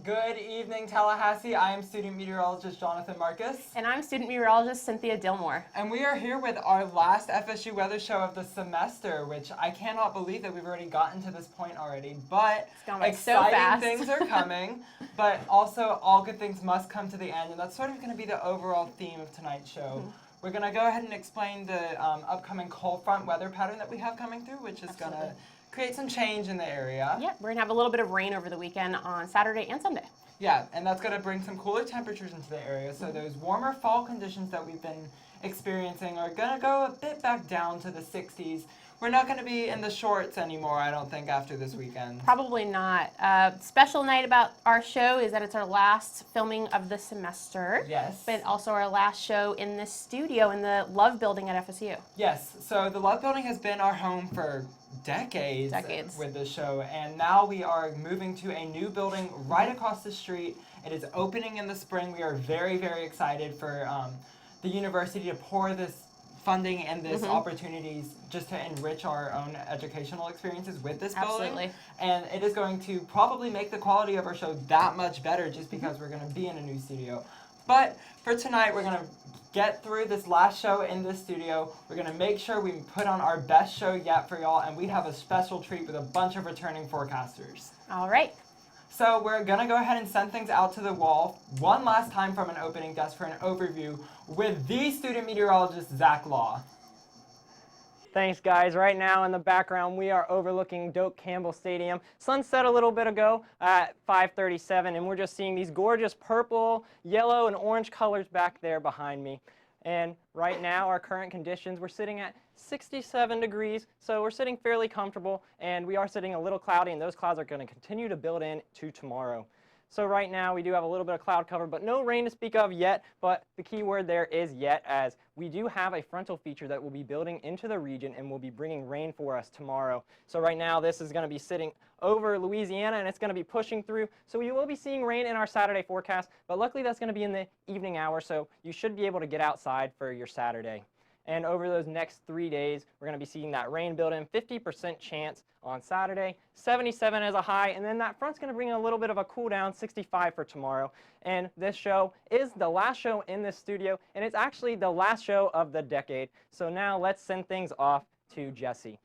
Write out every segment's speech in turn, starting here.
Good evening, Tallahassee. I am student meteorologist Jonathan Marcus. And I'm student meteorologist Cynthia Dillmore. And we are here with our last FSU weather show of the semester, which I cannot believe that we've already gotten to this point already. But it's gone by exciting so fast. things are coming, but also all good things must come to the end. And that's sort of going to be the overall theme of tonight's show. We're going to go ahead and explain the upcoming cold front weather pattern that we have coming through, which is going to create some change in the area. Yeah, we're going to have a little bit of rain over the weekend on Saturday and Sunday. Yeah, and that's going to bring some cooler temperatures into the area. So those warmer fall conditions that we've been experiencing are going to go a bit back down to the 60s. We're not going to be in the shorts anymore, I don't think, after this weekend. Probably not. Special night about our show is that it's our last filming of the semester. Yes. But also our last show in this studio in the Love Building at FSU. Yes, so the Love Building has been our home for decades with this show, and now we are moving to a new building right across the street. It is opening in the spring. We are very, very excited for the university to pour this funding and this opportunities just to enrich our own educational experiences with this building. And it is going to probably make the quality of our show that much better just because we're going to be in a new studio. But for tonight, we're going to get through this last show in this studio. We're going to make sure we put on our best show yet for y'all, and we have a special treat with a bunch of returning forecasters. All right. So we're going to go ahead and send things out to the wall one last time from an opening desk for an overview with the student meteorologist, Zach Law. Thanks, guys. Right now in the background, we are overlooking Doak Campbell Stadium. Sun set a little bit ago at 5:37, and we're just seeing these gorgeous purple, yellow, and orange colors back there behind me. And right now, our current conditions, we're sitting at 67 degrees, so we're sitting fairly comfortable, and we are sitting a little cloudy, and those clouds are going to continue to build in to tomorrow. So right now, we do have a little bit of cloud cover, but no rain to speak of yet, but the key word there is yet, as we do have a frontal feature that will be building into the region and will be bringing rain for us tomorrow. So right now, this is going to be sitting over Louisiana, and it's going to be pushing through, so we will be seeing rain in our Saturday forecast, but luckily that's going to be in the evening hour, so you should be able to get outside for your Saturday. And over those next 3 days, we're going to be seeing that rain build in, 50% chance on Saturday, 77 as a high, and then that front's going to bring a little bit of a cool down, 65 for tomorrow. And this show is the last show in this studio, and it's actually the last show of the decade. So now let's send things off to Jesse.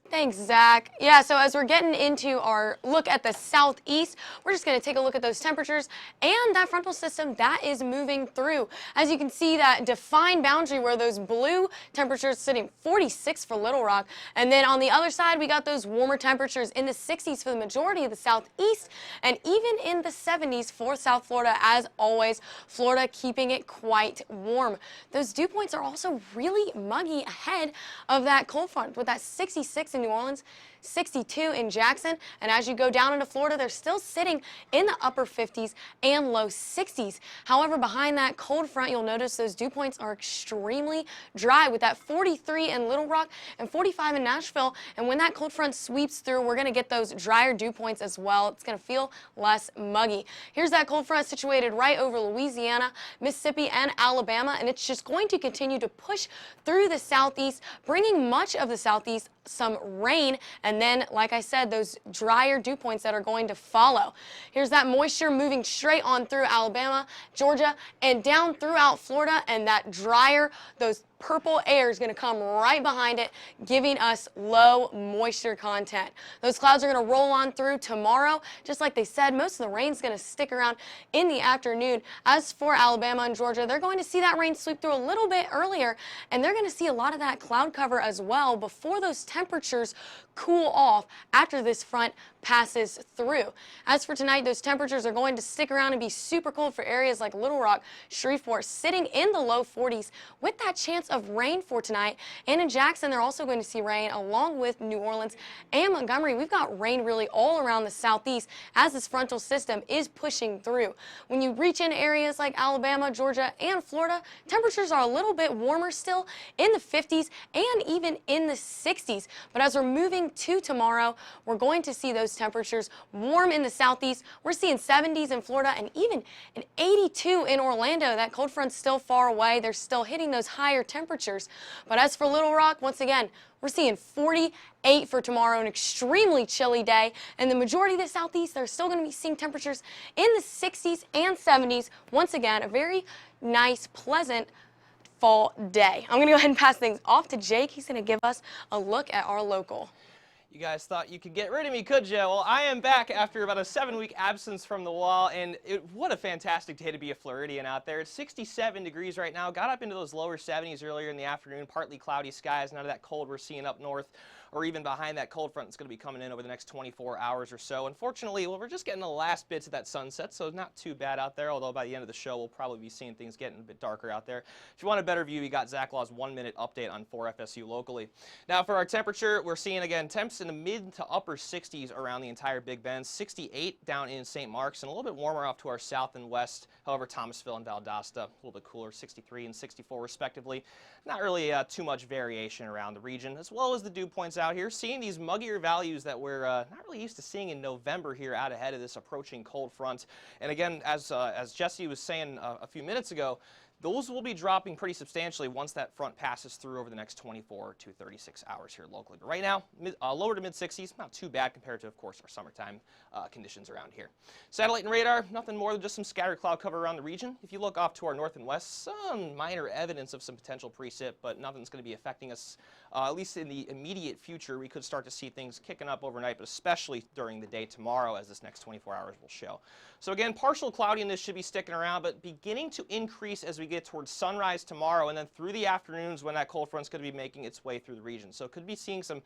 Thanks, Zach. Yeah, so as we're getting into our look at the southeast, we're just going to take a look at those temperatures and that frontal system that is moving through. As you can see, that defined boundary where those blue temperatures sitting 46 for Little Rock, and then on the other side, we got those warmer temperatures in the 60s for the majority of the southeast, and even in the 70s for South Florida. As always, Florida keeping it quite warm. Those dew points are also really muggy ahead of that cold front with that 66 in New Orleans, 62 in Jackson, and as you go down into Florida, they're still sitting in the upper 50s and low 60s. However, behind that cold front, you'll notice those dew points are extremely dry with that 43 in Little Rock and 45 in Nashville. And when that cold front sweeps through, we're going to get those drier dew points as well. It's going to feel less muggy. Here's that cold front situated right over Louisiana, Mississippi, and Alabama, and it's just going to continue to push through the southeast, bringing much of the southeast some rain, and then, like I said, those drier dew points that are going to follow. Here's that moisture moving straight on through Alabama, Georgia, and down throughout Florida, and that drier, those purple air is going to come right behind it, giving us low moisture content. Those clouds are going to roll on through tomorrow. Just like they said, most of the rain is going to stick around in the afternoon. As for Alabama and Georgia, they're going to see that rain sweep through a little bit earlier, and they're going to see a lot of that cloud cover as well before those temperatures cool off after this front passes through. As for tonight, those temperatures are going to stick around and be super cold for areas like Little Rock, Shreveport, sitting in the low 40s with that chance of rain for tonight. And in Jackson, they're also going to see rain along with New Orleans and Montgomery. We've got rain really all around the southeast as this frontal system is pushing through. When you reach into areas like Alabama, Georgia, and Florida, temperatures are a little bit warmer still in the 50s and even in the 60s. But as we're moving to tomorrow, we're going to see those those temperatures. Warm in the southeast. We're seeing 70s in Florida and even an 82 in Orlando. That cold front's still far away. They're still hitting those higher temperatures. But as for Little Rock, once again, we're seeing 48 for tomorrow, an extremely chilly day. And the majority of the southeast, they're still going to be seeing temperatures in the 60s and 70s. Once again, a very nice, pleasant fall day. I'm going to go ahead and pass things off to Jake. He's going to give us a look at our local. You guys thought you could get rid of me, could you? Well, I am back after about a 7-week absence from the wall, and what a fantastic day to be a Floridian out there. It's 67 degrees right now. Got up into those lower 70s earlier in the afternoon. Partly cloudy skies, none of that cold we're seeing up north or even behind that cold front that's going to be coming in over the next 24 hours or so. Unfortunately, well, we're just getting the last bits of that sunset, so not too bad out there, although by the end of the show, we'll probably be seeing things getting a bit darker out there. If you want a better view, you got Zach Law's 1-minute update on 4 FSU locally. Now, for our temperature, we're seeing, again, temps in the mid to upper 60s around the entire Big Bend, 68 down in St. Mark's, and a little bit warmer off to our south and west. However, Thomasville and Valdosta, a little bit cooler, 63 and 64 respectively. Not really too much variation around the region, as well as the dew points out here. Seeing these muggier values that we're not really used to seeing in November here out ahead of this approaching cold front. And again, as Jesse was saying a few minutes ago, those will be dropping pretty substantially once that front passes through over the next 24 to 36 hours here locally. But right now, lower to mid-60s, not too bad compared to, of course, our summertime conditions around here. Satellite and radar, nothing more than just some scattered cloud cover around the region. If you look off to our north and west, some minor evidence of some potential precip, but nothing's going to be affecting us, at least in the immediate future. We could start to see things kicking up overnight, but especially during the day tomorrow, as this next 24 hours will show. So again, partial cloudiness should be sticking around, but beginning to increase as we get towards sunrise tomorrow, and then through the afternoons when that cold front's going to be making its way through the region. So could be seeing some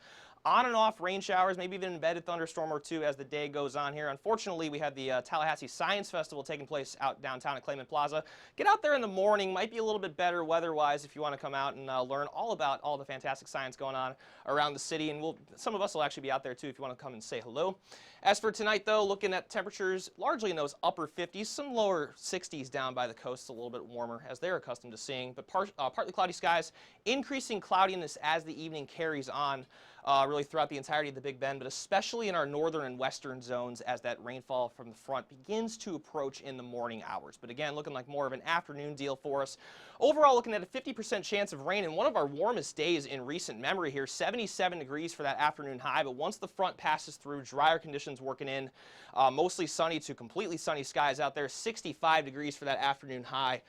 on and off rain showers, maybe even an embedded thunderstorm or two as the day goes on here. Unfortunately, we have the Tallahassee Science Festival taking place out downtown at Clayman Plaza. Get out there in the morning, might be a little bit better weather-wise if you want to come out and learn all about all the fantastic science going on around the city. And some of us will actually be out there too if you want to come and say hello. As for tonight, though, looking at temperatures largely in those upper 50s, some lower 60s down by the coast, a little bit warmer as they're accustomed to seeing. But partly cloudy skies, increasing cloudiness as the evening carries on. Really throughout the entirety of the Big Bend, but especially in our northern and western zones as that rainfall from the front begins to approach in the morning hours. But again, looking like more of an afternoon deal for us. Overall, looking at a 50% chance of rain in one of our warmest days in recent memory here, 77 degrees for that afternoon high. But once the front passes through, drier conditions working in, mostly sunny to completely sunny skies out there, 65 degrees for that afternoon high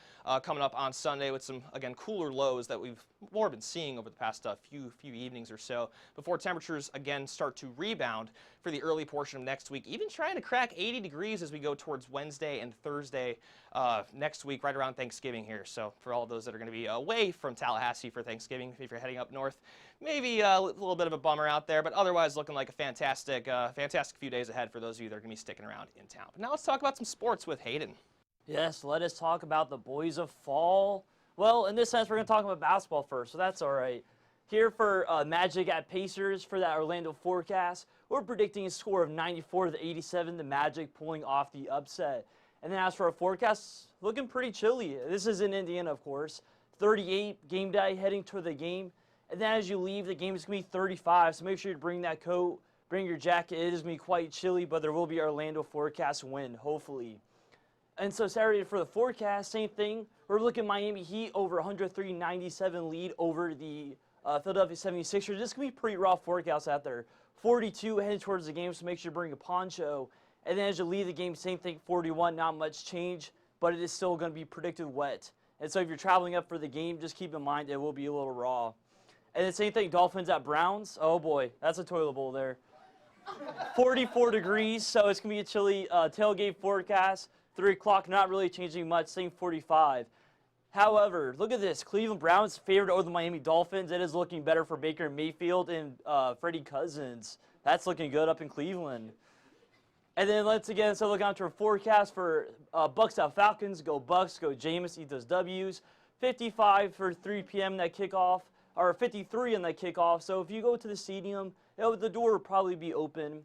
coming up on Sunday with some, again, cooler lows that we've more been seeing over the past few evenings or so, before temperatures again start to rebound for the early portion of next week, even trying to crack 80 degrees as we go towards Wednesday and Thursday next week, right around Thanksgiving here. So for all those that are going to be away from Tallahassee for Thanksgiving, if you're heading up north, maybe a little bit of a bummer out there, but otherwise looking like a fantastic few days ahead for those of you that are going to be sticking around in town. But now let's talk about some sports with Hayden. Yes, let us talk about the boys of fall. Well, in this sense, we're going to talk about basketball first, so that's all right. Here for Magic at Pacers for that Orlando forecast, we're predicting a score of 94 to 87, the Magic pulling off the upset. And then as for our forecast, looking pretty chilly. This is in Indiana, of course. 38 game day heading to the game. And then as you leave, the game is going to be 35, so make sure you bring that coat, bring your jacket. It is going to be quite chilly, but there will be Orlando forecast wind, hopefully. And so Saturday for the forecast, same thing. We're looking Miami Heat over 103-97 lead over the Philadelphia 76ers. This can be pretty raw forecast out there. 42 heading towards the game, so make sure you bring a poncho. And then as you leave the game, same thing, 41, not much change, but it is still going to be predicted wet. And so if you're traveling up for the game, just keep in mind it will be a little raw. And the same thing, Dolphins at Browns. Oh boy, that's a toilet bowl there. 44 degrees, so it's going to be a chilly tailgate forecast. 3 o'clock, not really changing much, same 45. However, look at this. Cleveland Browns favored over the Miami Dolphins. It is looking better for Baker Mayfield and Freddie Cousins. That's looking good up in Cleveland. And then let's again look on to our forecast for Bucks at Falcons. Go Bucks, go Jameis, eat those W's. 55 for 3 p.m. that kickoff, or 53 in that kickoff. So if you go to the stadium, the door will probably be open,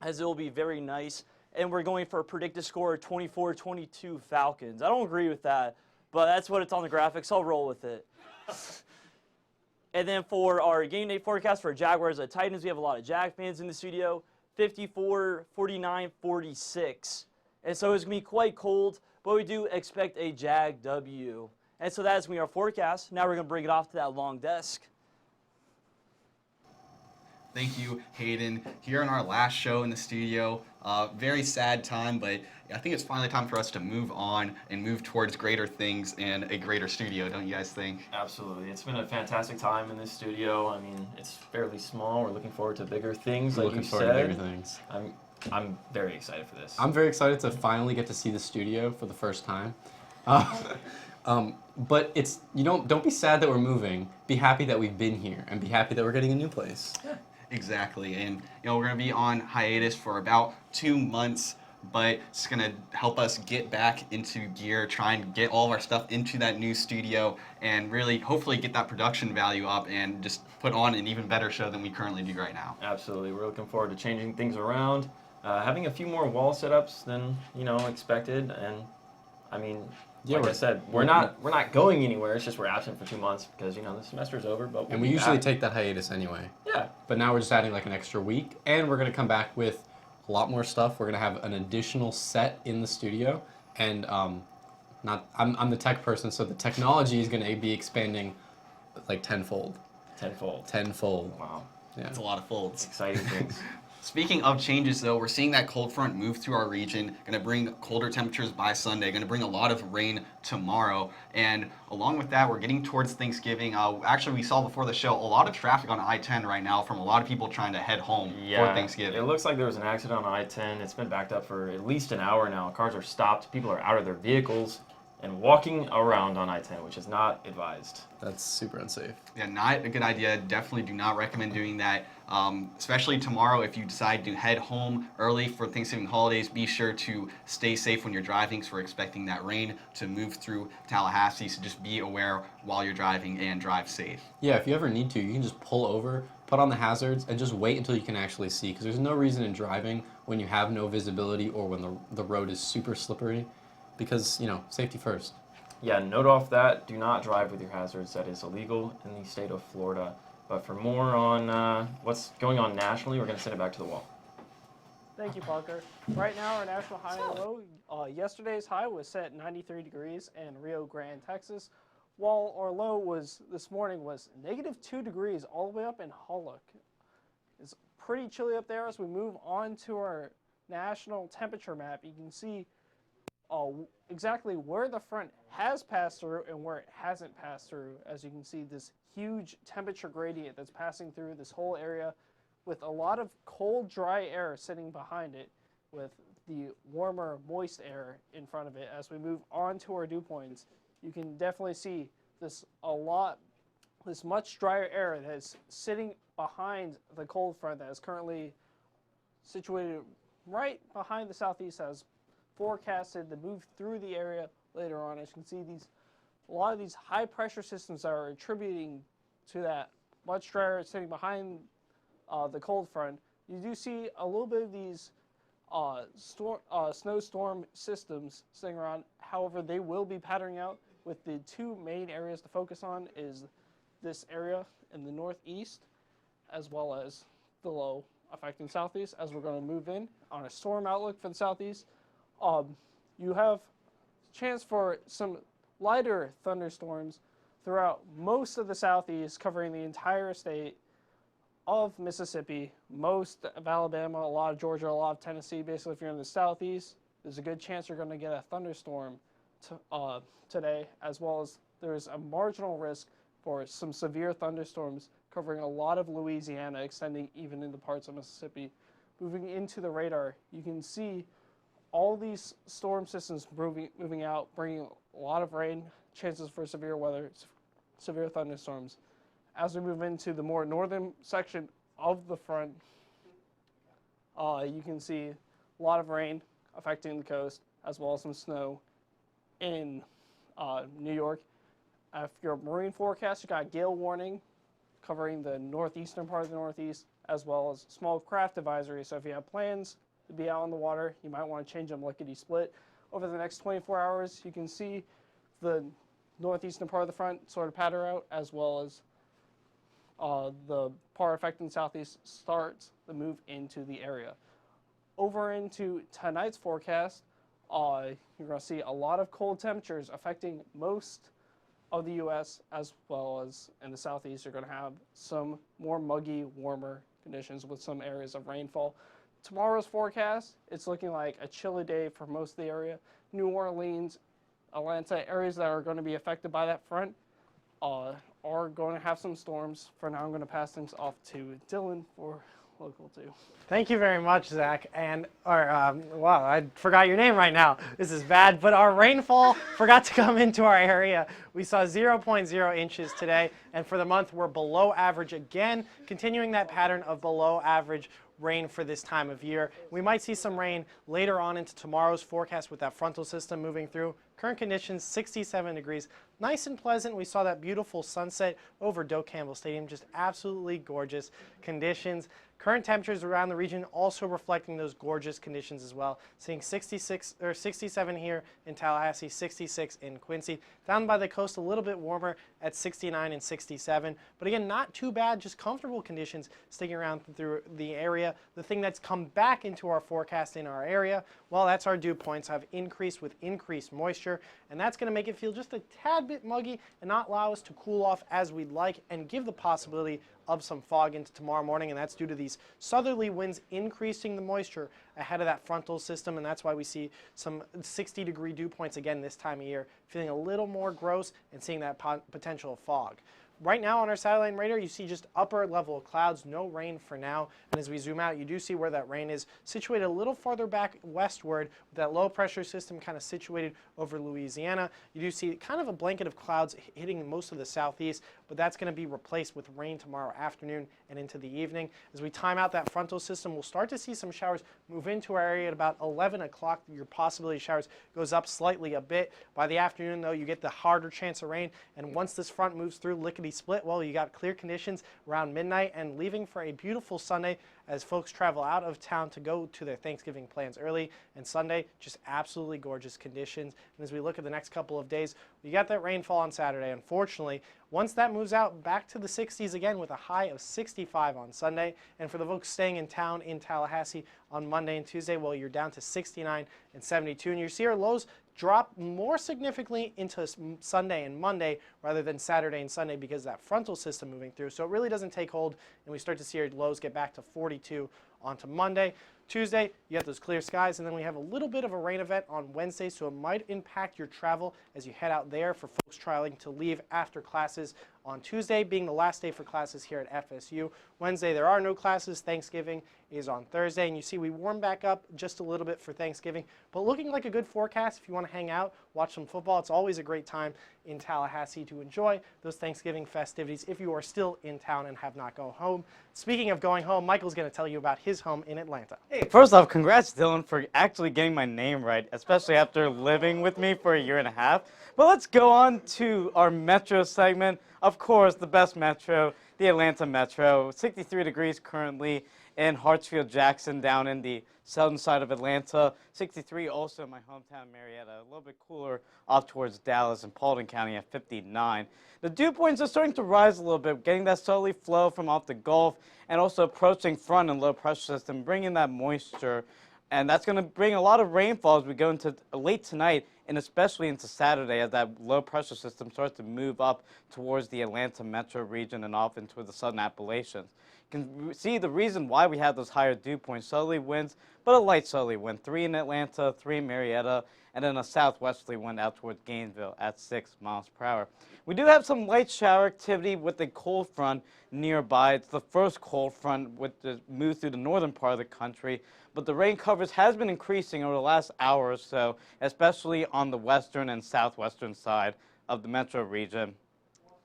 as it will be very nice. And we're going for a predicted score of 24-22 Falcons. I don't agree with that, but that's what it's on the graphics. I'll roll with it. And then for our game day forecast for Jaguars at Titans, we have a lot of Jag fans in the studio. 54, 49, 46. And so it's going to be quite cold, but we do expect a Jag W. And so that's going to be our forecast. Now we're going to bring it off to that long desk. Thank you, Hayden. Here in our last show in the studio, very sad time, but I think it's finally time for us to move on and move towards greater things and a greater studio, don't you guys think? Absolutely. It's been a fantastic time in this studio. I mean, it's fairly small. We're looking forward to bigger things, like you said. Bigger things. I'm very excited for this. I'm very excited to finally get to see the studio for the first time. But it's don't be sad that we're moving. Be happy that we've been here, and be happy that we're getting a new place. Yeah. Exactly, and we're gonna be on hiatus for about 2 months, but it's gonna help us get back into gear, try and get all of our stuff into that new studio, and really hopefully get that production value up and just put on an even better show than we currently do right now. Absolutely, we're looking forward to changing things around, having a few more wall setups than expected, and I mean. Yeah, like I said, we're not going anywhere. It's just we're absent for 2 months because the semester's over. But and we usually take that hiatus anyway. Yeah. But now we're just adding like an extra week, and we're gonna come back with a lot more stuff. We're gonna have an additional set in the studio, and I'm the tech person, so the technology is gonna be expanding like tenfold. Tenfold. Wow. Yeah. That's a lot of folds. Exciting things. Speaking of changes, though, we're seeing that cold front move through our region, going to bring colder temperatures by Sunday, going to bring a lot of rain tomorrow. And along with that, we're getting towards Thanksgiving. Actually, we saw before the show a lot of traffic on I-10 right now from a lot of people trying to head home for Thanksgiving. It looks like there was an accident on I-10. It's been backed up for at least an hour now. Cars are stopped. People are out of their vehicles and walking around on I-10, which is not advised. That's super unsafe. Yeah, not a good idea. Definitely do not recommend doing that. Especially tomorrow, if you decide to head home early for Thanksgiving holidays, be sure to stay safe when you're driving, because we're expecting that rain to move through Tallahassee, so just be aware while you're driving and drive safe. Yeah, if you ever need to, you can just pull over, put on the hazards, and just wait until you can actually see, because there's no reason in driving when you have no visibility or when the road is super slippery, because, safety first. Yeah, note off that. Do not drive with your hazards. That is illegal in the state of Florida. But for more on what's going on nationally, we're going to send it back to the wall. Thank you, Parker. Right now, our national high and low, yesterday's high was set 93 degrees in Rio Grande, Texas, while our low this morning was -2 degrees all the way up in Holyoke. It's pretty chilly up there. As we move on to our national temperature map, you can see exactly where the front has passed through and where it hasn't passed through. As you can see, this huge temperature gradient that's passing through this whole area, with a lot of cold, dry air sitting behind it, with the warmer, moist air in front of it. As we move on to our dew points, you can definitely see this much drier air that is sitting behind the cold front that is currently situated right behind the southeast, as forecasted to move through the area later on. As you can see, a lot of these high pressure systems are attributing to that much drier sitting behind the cold front. You do see a little bit of these snowstorm systems sitting around. However, they will be patterning out, with the two main areas to focus on is this area in the northeast, as well as the low affecting southeast. As we're going to move in on a storm outlook for the southeast, you have chance for some lighter thunderstorms throughout most of the southeast, covering the entire state of Mississippi, most of Alabama, a lot of Georgia, a lot of Tennessee. Basically, if you're in the southeast, there's a good chance you're going to get a thunderstorm today, as well as there's a marginal risk for some severe thunderstorms covering a lot of Louisiana, extending even into parts of Mississippi. Moving into the radar, you can see all these storm systems moving out, bringing a lot of rain, chances for severe weather, severe thunderstorms. As we move into the more northern section of the front, you can see a lot of rain affecting the coast, as well as some snow in New York. If you're a marine forecast, you got gale warning covering the northeastern part of the Northeast, as well as small craft advisory. So if you have plans to be out on the water, you might want to change them lickety-split. Over the next 24 hours, you can see the northeastern part of the front sort of patter out, as well as the part affecting the southeast starts the move into the area. over into tonight's forecast, you're going to see a lot of cold temperatures affecting most of the U.S. as well as in the southeast. You're going to have some more muggy, warmer conditions with some areas of rainfall. Tomorrow's forecast, it's looking like a chilly day for most of the area. New Orleans, Atlanta, areas that are going to be affected by that front are going to have some storms. For now, I'm going to pass things off to Dylan for Local 2. Thank you very much, Zach. And wow, I forgot your name right now. This is bad, but our rainfall forgot to come into our area. We saw 0.0 inches today, and for the month, we're below average again, continuing that pattern of below average rain for this time of year. We might see some rain later on into tomorrow's forecast with that frontal system moving through. Current conditions, 67 degrees. Nice and pleasant. We saw that beautiful sunset over Doak Campbell Stadium. Just absolutely gorgeous conditions. Current temperatures around the region also reflecting those gorgeous conditions as well. Seeing 67 here in Tallahassee, 66 in Quincy. Down by the coast a little bit warmer at 69 and 67. But again, not too bad, just comfortable conditions sticking around through the area. The thing that's come back into our forecast in our area, well, that's our dew points have increased with increased moisture. And that's going to make it feel just a tad bit muggy and not allow us to cool off as we'd like and give the possibility of some fog into tomorrow morning, and that's due to these southerly winds increasing the moisture ahead of that frontal system, and that's why we see some 60-degree dew points again this time of year, feeling a little more gross and seeing that potential fog. Right now on our satellite radar, you see just upper level of clouds, no rain for now. And as we zoom out, you do see where that rain is situated a little farther back westward with that low pressure system kind of situated over Louisiana. You do see kind of a blanket of clouds hitting most of the southeast, but that's going to be replaced with rain tomorrow afternoon and into the evening. As we time out that frontal system, we'll start to see some showers move into our area at about 11 o'clock. Your possibility of showers goes up slightly a bit. By the afternoon, though, you get the harder chance of rain. And once this front moves through lickety-split, well, you got clear conditions around midnight and leaving for a beautiful Sunday as folks travel out of town to go to their Thanksgiving plans early. And Sunday, just absolutely gorgeous conditions. And as we look at the next couple of days, we got that rainfall on Saturday. Unfortunately, once that moves out back to the 60s again with a high of 65 on Sunday. And for the folks staying in town in Tallahassee on Monday and Tuesday, well, you're down to 69 and 72. And you see our lows drop more significantly into Sunday and Monday rather than Saturday and Sunday because of that frontal system moving through. So it really doesn't take hold, and we start to see our lows get back to 42 onto Monday. Tuesday, you have those clear skies, and then we have a little bit of a rain event on Wednesday, so it might impact your travel as you head out there for folks trying to leave after classes on Tuesday, being the last day for classes here at FSU. Wednesday, there are no classes. Thanksgiving is on Thursday, and you see we warm back up just a little bit for Thanksgiving, but looking like a good forecast if you want to hang out, watch some football. It's always a great time in Tallahassee to enjoy those Thanksgiving festivities if you are still in town and have not gone home. Speaking of going home, Michael's going to tell you about his home in Atlanta. Hey, first off, congrats, Dylan, for actually getting my name right, especially after living with me for a year and a half. But let's go on to our Metro segment. Of course, the best Metro, the Atlanta Metro. 63 degrees currently in Hartsfield-Jackson down in the southern side of Atlanta. 63 also in my hometown, Marietta. A little bit cooler off towards Dallas and Paulding County at 59. The dew points are starting to rise a little bit, getting that southerly flow from off the Gulf and also approaching front and low pressure system, bringing that moisture. And that's going to bring a lot of rainfall as we go into late tonight and especially into Saturday as that low pressure system starts to move up towards the Atlanta metro region and off into the southern Appalachians. You can see the reason why we have those higher dew points. Southerly winds, but a light southerly wind. 3 in Atlanta, 3 in Marietta, and then a southwesterly wind out towards Gainesville at 6 miles per hour. We do have some light shower activity with the cold front nearby. It's the first cold front with the move through the northern part of the country, but the rain coverage has been increasing over the last hour or so, especially on the western and southwestern side of the metro region.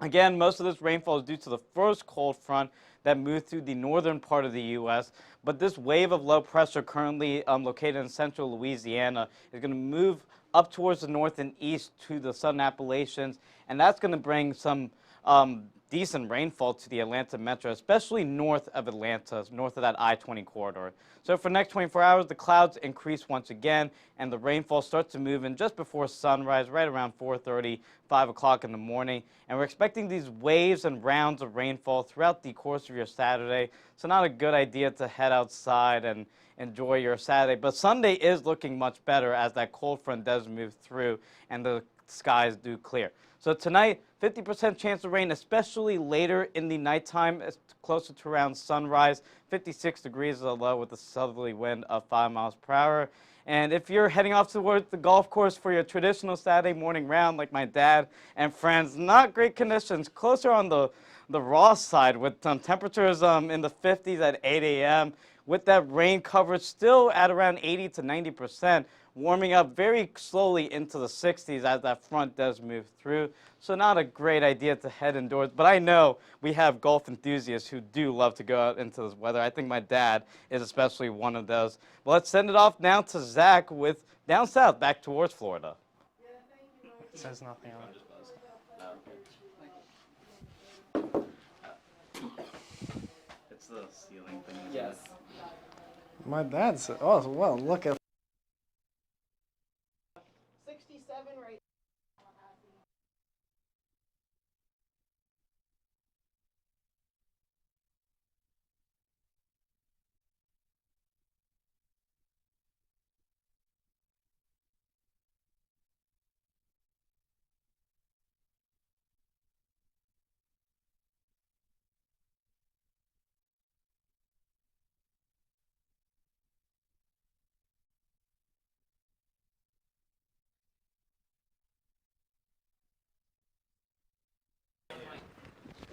Again, most of this rainfall is due to the first cold front that moved through the northern part of the U.S., but this wave of low pressure currently located in central Louisiana is going to move up towards the north and east to the southern Appalachians, and that's going to bring some decent rainfall to the Atlanta metro, especially north of Atlanta, north of that I-20 corridor. So for the next 24 hours, the clouds increase once again, and the rainfall starts to move in just before sunrise, right around 4:30, 5 o'clock in the morning. And we're expecting these waves and rounds of rainfall throughout the course of your Saturday. So not a good idea to head outside and enjoy your Saturday. But Sunday is looking much better as that cold front does move through and the skies do clear. So tonight, 50% chance of rain, especially later in the nighttime, closer to around sunrise. 56 degrees is a low with a southerly wind of 5 miles per hour. And if you're heading off towards the golf course for your traditional Saturday morning round, like my dad and friends, not great conditions, closer on the raw side with temperatures in the 50s at 8 a.m. with that rain coverage still at around 80 to 90%, warming up very slowly into the 60s as that front does move through. So not a great idea to head indoors, but I know we have golf enthusiasts who do love to go out into this weather. I think my dad is especially one of those. Well, let's send it off now to Zach with down south, back towards Florida. It says nothing on it. It's the ceiling thing. Yes. My dad said, oh, well, look at 67 right.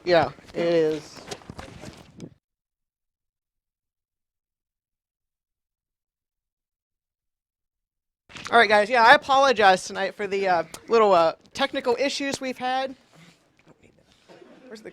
Yeah, it is. All right, guys. Yeah, I apologize tonight for the little technical issues we've had. Where's the?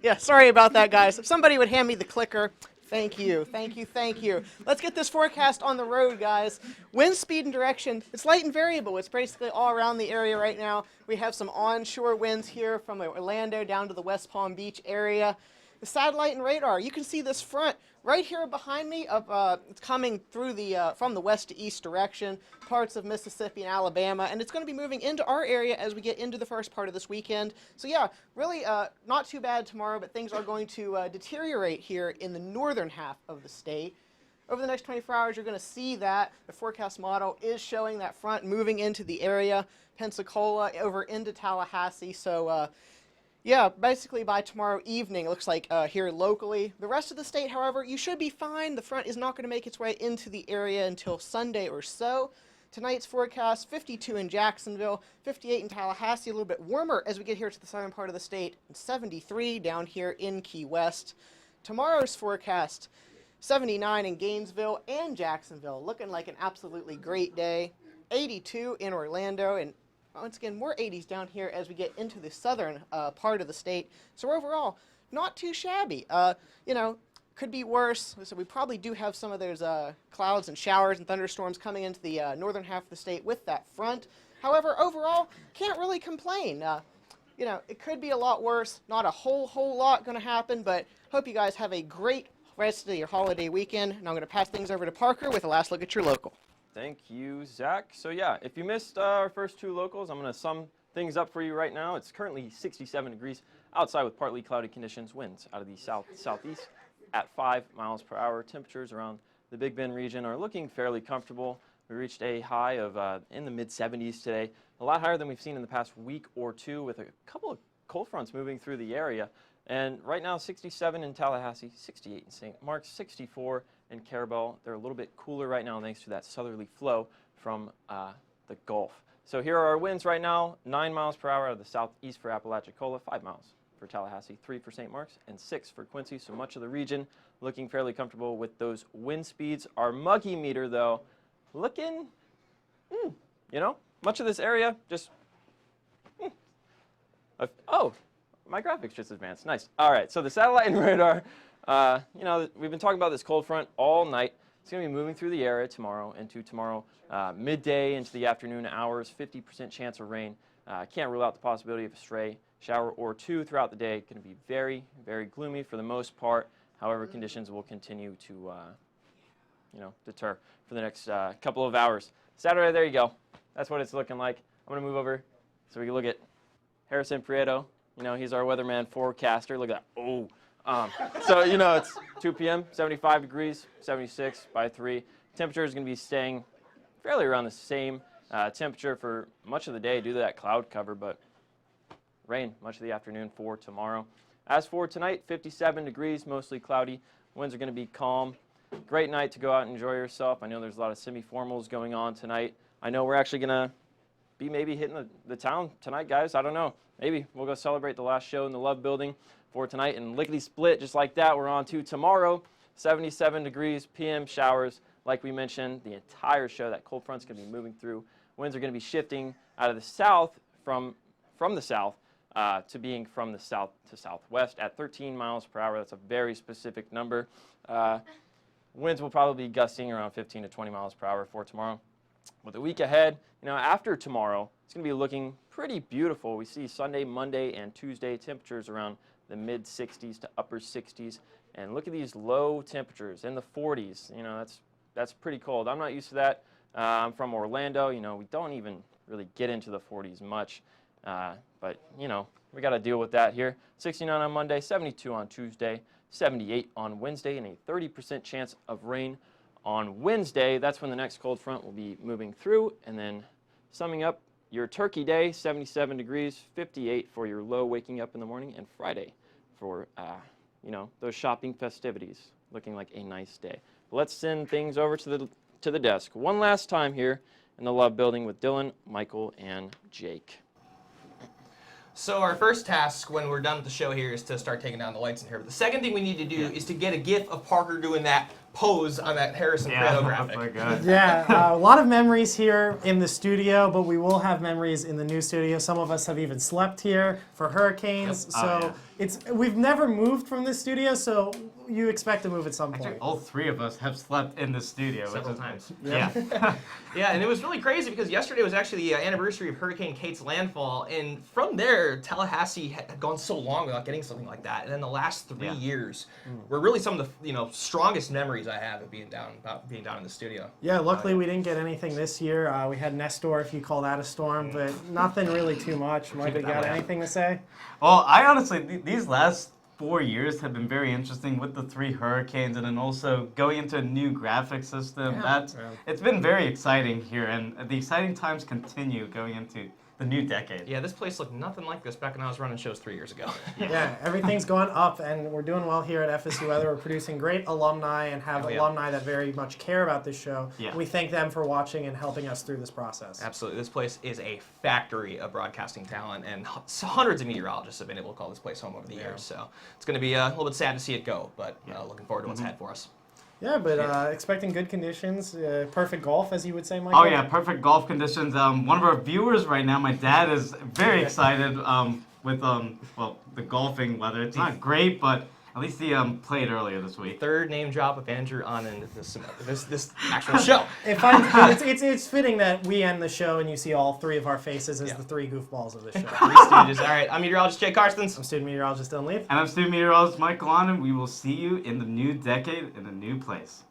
Yeah, sorry about that, guys. If somebody would hand me the clicker. Thank you, thank you, thank you. Let's get this forecast on the road, guys. Wind speed and direction, it's light and variable. It's basically all around the area right now. We have some onshore winds here from Orlando down to the West Palm Beach area. The satellite and radar, you can see this front right here behind me. It's coming through from the west to east direction, parts of Mississippi and Alabama, and it's going to be moving into our area as we get into the first part of this weekend. So yeah, really not too bad tomorrow, but things are going to deteriorate here in the northern half of the state. Over the next 24 hours, you're going to see that the forecast model is showing that front moving into the area, Pensacola over into Tallahassee. So yeah, basically by tomorrow evening, it looks like here locally. The rest of the state, however, you should be fine. The front is not going to make its way into the area until Sunday or so. Tonight's forecast, 52 in Jacksonville, 58 in Tallahassee, a little bit warmer as we get here to the southern part of the state, and 73 down here in Key West. Tomorrow's forecast, 79 in Gainesville and Jacksonville, looking like an absolutely great day. 82 in Orlando, and once again, more 80s down here as we get into the southern part of the state. So overall, not too shabby. You know, could be worse. So we probably do have some of those clouds and showers and thunderstorms coming into the northern half of the state with that front. However, overall, can't really complain. You know, it could be a lot worse. Not a whole lot going to happen, but hope you guys have a great rest of your holiday weekend. And I'm going to pass things over to Parker with a last look at your local. Thank you, Zach. So yeah, if you missed our first two locals, I'm going to sum things up for you right now. It's currently 67 degrees outside with partly cloudy conditions. Winds out of the southeast at 5 miles per hour. Temperatures around the Big Bend region are looking fairly comfortable. We reached a high of in the mid-70s today, a lot higher than we've seen in the past week or two, with a couple of cold fronts moving through the area. And right now, 67 in Tallahassee, 68 in St. Mark's, 64 in Carabel. They're a little bit cooler right now thanks to that southerly flow from the Gulf. So here are our winds right now, 9 miles per hour out of the southeast for Apalachicola, 5 miles for Tallahassee, 3 for St. Mark's, and 6 for Quincy. So much of the region looking fairly comfortable with those wind speeds. Our muggy meter, though, looking, you know, much of this area just, oh, my graphics just advanced. Nice. All right, so the satellite and radar, you know, we've been talking about this cold front all night. It's going to be moving through the area tomorrow midday into the afternoon hours, 50% chance of rain. Can't rule out the possibility of a stray shower or two throughout the day. Going to be very, very gloomy for the most part. However, conditions will continue to, deter for the next couple of hours. Saturday, there you go. That's what it's looking like. I'm going to move over so we can look at Harrison Prieto. He's our weatherman forecaster. Look at that. Oh. It's 2 p.m., 75 degrees, 76 by 3. Temperature is going to be staying fairly around the same temperature for much of the day due to that cloud cover, but rain much of the afternoon for tomorrow. As for tonight, 57 degrees, mostly cloudy. Winds are going to be calm. Great night to go out and enjoy yourself. I know there's a lot of semi-formals going on tonight. I know we're actually going to be maybe hitting the town tonight, guys. I don't know. Maybe we'll go celebrate the last show in the Love Building for tonight. And lickety-split, just like that, we're on to tomorrow. 77 degrees, PM showers. Like we mentioned, the entire show, that cold front's going to be moving through. Winds are going to be shifting out of the south from the south to being from the south to southwest at 13 miles per hour. That's a very specific number. Winds will probably be gusting around 15 to 20 miles per hour for tomorrow. With the week ahead, after tomorrow, it's going to be looking pretty beautiful. We see Sunday, Monday, and Tuesday temperatures around the mid-60s to upper 60s. And look at these low temperatures in the 40s. That's pretty cold. I'm not used to that. I'm from Orlando. We don't even really get into the 40s much. But we got to deal with that here. 69 on Monday, 72 on Tuesday, 78 on Wednesday, and a 30% chance of rain on Wednesday. That's when the next cold front will be moving through. And then summing up your Turkey Day, 77 degrees, 58 for your low waking up in the morning, and Friday for, those shopping festivities. Looking like a nice day. But let's send things over to the desk one last time here in the Love Building with Dylan, Michael, and Jake. So our first task when we're done with the show here is to start taking down the lights in here. But the second thing we need to do is to get a GIF of Parker doing that pose on that Harrison Prieto graphic. Oh my God. Yeah, a lot of memories here in the studio, but we will have memories in the new studio. Some of us have even slept here for hurricanes. Yep. We've never moved from this studio, so you expect to move at some point. Actually, all three of us have slept in the studio. Several times. Yeah. Yeah, and it was really crazy because yesterday was actually the anniversary of Hurricane Kate's landfall, and from there, Tallahassee had gone so long without getting something like that. And then the last 3 years were really some of the strongest memories I have of being down in the studio. Yeah, luckily we didn't get anything this year. We had Nestor, if you call that a storm, but nothing really too much. Mike, you got anything to say? Well, I honestly, these last 4 years have been very interesting with the 3 hurricanes, and then also going into a new graphic system. It's been very exciting here, and the exciting times continue going into the new decade. Yeah, this place looked nothing like this back when I was running shows 3 years ago. Yeah, everything's going up, and we're doing well here at FSU Weather. We're producing great alumni and have alumni that very much care about this show. Yeah. We thank them for watching and helping us through this process. Absolutely. This place is a factory of broadcasting talent, and hundreds of meteorologists have been able to call this place home over the years. So it's going to be a little bit sad to see it go, but looking forward to what's ahead for us. Yeah, but expecting good conditions, perfect golf, as you would say, Michael. Oh yeah, perfect golf conditions. One of our viewers right now, my dad, is very excited with the golfing weather. It's not great, but at least he played earlier this week. Third name drop of Andrew on this actual show. It's fitting that we end the show and you see all 3 of our faces as the 3 goofballs of the show. 3 stooges. All right, I'm meteorologist Jake Karstens. I'm student meteorologist Dylan Leaf. And I'm student meteorologist Michael Onen. We will see you in the new decade in a new place.